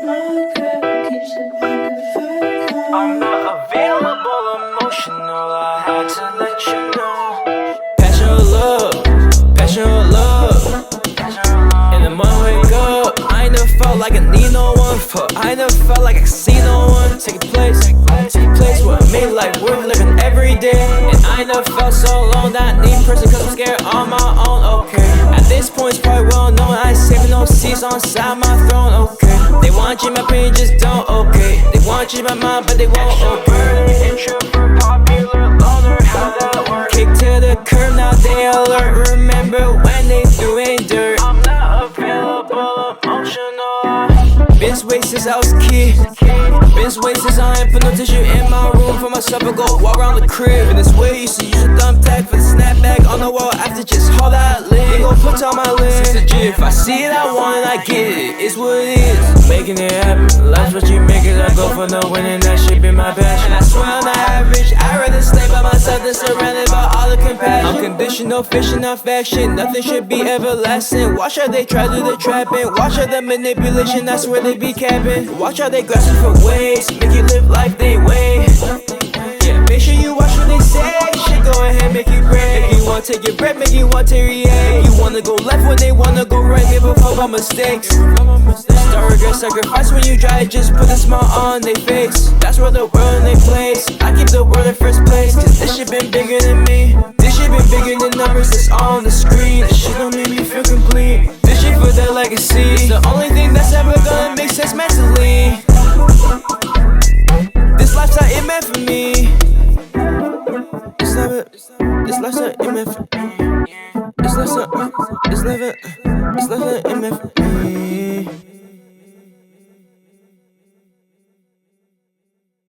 I'm not available, emotional, I had to let you know. Passionate love. In the morning wake up, I ain't never felt like I need no one. I ain't never felt like I see no one. Take a place where I made life worth living every day. And I ain't never felt so alone that I need a person, cause I'm scared on my own, okay. At this point it's probably well known I ain't saving no seats on side my throne, okay. They wanna change my opinion, just don't, okay. They wanna change my mind, but they won't, okay. Introvert, popular, loner, how that work? Kick to the curb, now they alert. Remember when they threw in dirt? I'm not available, emotional. Been sway since I was a kid. Been sway since I ain't put no tissue in my room for myself and go walk around the crib. In this way, used to use a thumbtack for the snapback on the wall after just hold that lid. They gon' put on my lid. Since legit, if I see it, I want it, I get it. It's what it is. Making it happen. Life's what you make it. I go for no winning. That shit be my passion. And I swear I'm not average. I'd rather stay by myself than surrounded by all the compassion. Unconditional fishing, affection. Nothing should be everlasting. Watch how they try to do the trapping. Watch how the manipulation. I swear they be capping. Watch how they grasping for ways. Make you live life they way. Yeah, make sure you watch what they say. Shit, go ahead, make you pray. Make you wanna take your breath, make you want to react. You wanna go left when they wanna go right. Give a fuck about mistakes. Start regret, sacrifice when you try. Just put a smile on their face. That's where the world in their place. I keep the world in first place, cause this shit been bigger than me. This shit been bigger than numbers that's on the screen. This shit don't make me feel complete. This shit for their legacy. It's the only thing that's ever gonna